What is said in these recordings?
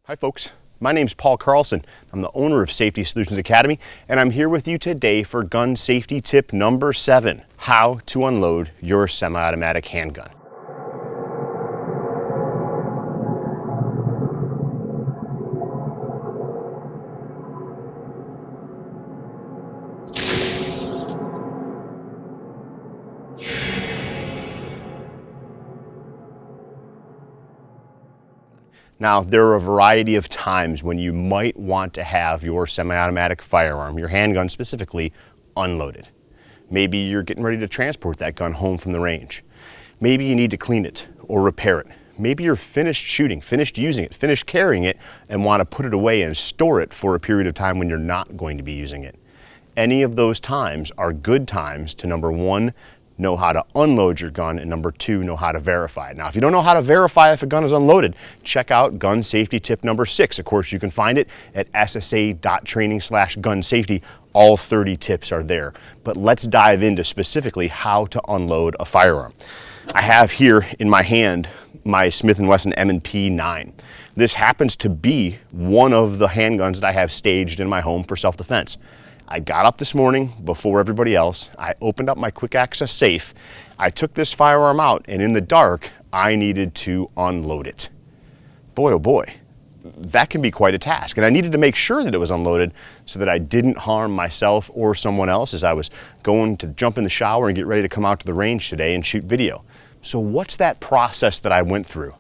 Hi folks, my name's Paul Carlson. I'm the owner of Safety Solutions Academy, and I'm here with you today for gun safety tip number 7, how to unload your semi-automatic handgun. Now, there are a variety of times when you might want to have your semi-automatic firearm, your handgun specifically, unloaded. Maybe you're getting ready to transport that gun home from the range. Maybe you need to clean it or repair it. Maybe you're finished shooting, finished using it, finished carrying it, and want to put it away and store it for a period of time when you're not going to be using it. Any of those times are good times to, number 1, know how to unload your gun, and number 2, know how to verify it. Now, if you don't know how to verify if a gun is unloaded, check out gun safety tip number 6. Of course, you can find it at ssa.training/gun safety. All 30 tips are there. But let's dive into specifically how to unload a firearm. I have here in my hand my Smith & Wesson M&P 9. This happens to be one of the handguns that I have staged in my home for self-defense. I got up this morning before everybody else. I opened up my quick access safe. I took this firearm out, and in the dark, I needed to unload it. Boy, oh boy, that can be quite a task. And I needed to make sure that it was unloaded so that I didn't harm myself or someone else as I was going to jump in the shower and get ready to come out to the range today and shoot video. So what's that process that I went through?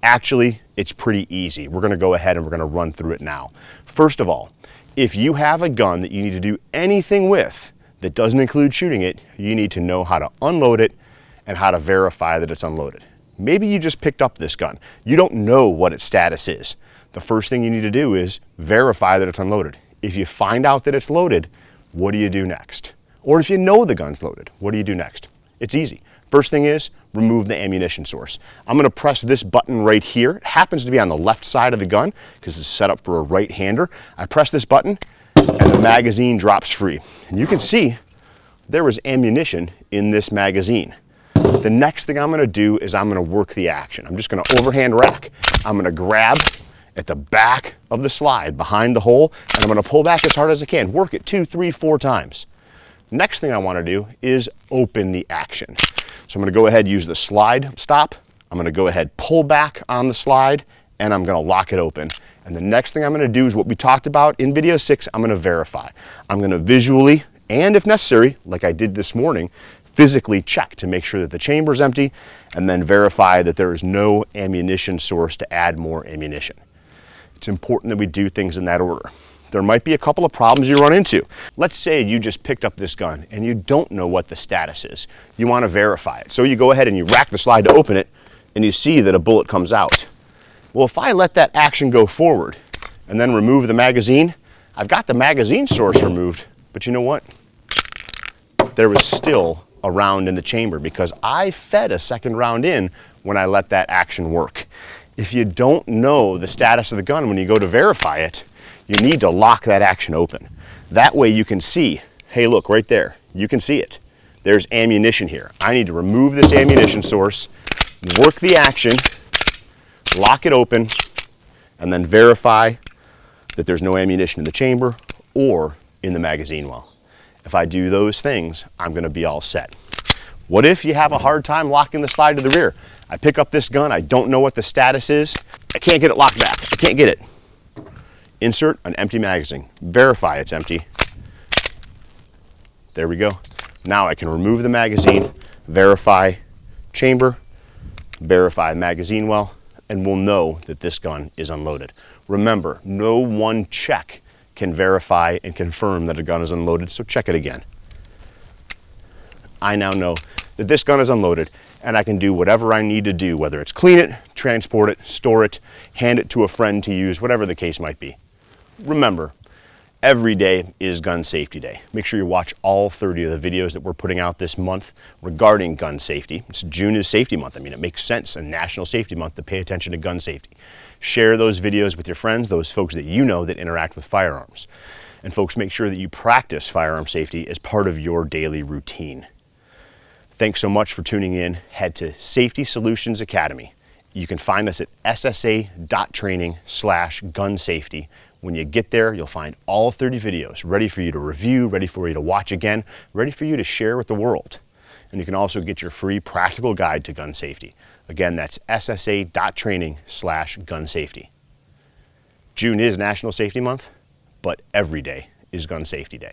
Actually, it's pretty easy. We're gonna go ahead and we're gonna run through it now. First of all, if you have a gun that you need to do anything with that doesn't include shooting it, you need to know how to unload it and how to verify that it's unloaded. Maybe you just picked up this gun. You don't know what its status is. The first thing you need to do is verify that it's unloaded. If you find out that it's loaded, what do you do next? Or if you know the gun's loaded, what do you do next? It's easy. First thing is remove the ammunition source. I'm gonna press this button right here. It happens to be on the left side of the gun because it's set up for a right-hander. I press this button and the magazine drops free. And you can see there was ammunition in this magazine. The next thing I'm gonna do is I'm gonna work the action. I'm just gonna overhand rack. I'm gonna grab at the back of the slide behind the hole, and I'm gonna pull back as hard as I can. Work it 2, 3, 4 times. Next thing I wanna do is open the action. So I'm gonna go ahead and use the slide stop. I'm gonna go ahead, pull back on the slide, and I'm gonna lock it open. And the next thing I'm gonna do is what we talked about in video 6, I'm gonna verify. I'm gonna visually, and if necessary, like I did this morning, physically check to make sure that the chamber is empty, and then verify that there is no ammunition source to add more ammunition. It's important that we do things in that order. There might be a couple of problems you run into. Let's say you just picked up this gun and you don't know what the status is. You want to verify it. So you go ahead and you rack the slide to open it and you see that a bullet comes out. Well, if I let that action go forward and then remove the magazine, I've got the magazine source removed, but you know what? There was still a round in the chamber because I fed a second round in when I let that action work. If you don't know the status of the gun when you go to verify it, you need to lock that action open. That way you can see, hey look right there, you can see it. There's ammunition here. I need to remove this ammunition source, work the action, lock it open, and then verify that there's no ammunition in the chamber or in the magazine well. If I do those things, I'm gonna be all set. What if you have a hard time locking the slide to the rear? I pick up this gun, I don't know what the status is, I can't get it locked back, I can't get it. Insert an empty magazine. Verify it's empty. There we go. Now I can remove the magazine, verify chamber, verify magazine well, and we'll know that this gun is unloaded. Remember, no one check can verify and confirm that a gun is unloaded, so check it again. I now know that this gun is unloaded and I can do whatever I need to do, whether it's clean it, transport it, store it, hand it to a friend to use, whatever the case might be. Remember, every day is Gun Safety Day. Make sure you watch all 30 of the videos that we're putting out this month regarding gun safety. June is Safety Month. I mean, it makes sense, a National Safety Month, to pay attention to gun safety. Share those videos with your friends, those folks that you know that interact with firearms. And folks, make sure that you practice firearm safety as part of your daily routine. Thanks so much for tuning in. Head to Safety Solutions Academy. You can find us at ssa.training/gun-safety. When you get there, you'll find all 30 videos ready for you to review, ready for you to watch again, ready for you to share with the world. And you can also get your free practical guide to gun safety. Again, that's ssa.training/gun-safety. June is National Safety Month, but every day is Gun Safety Day.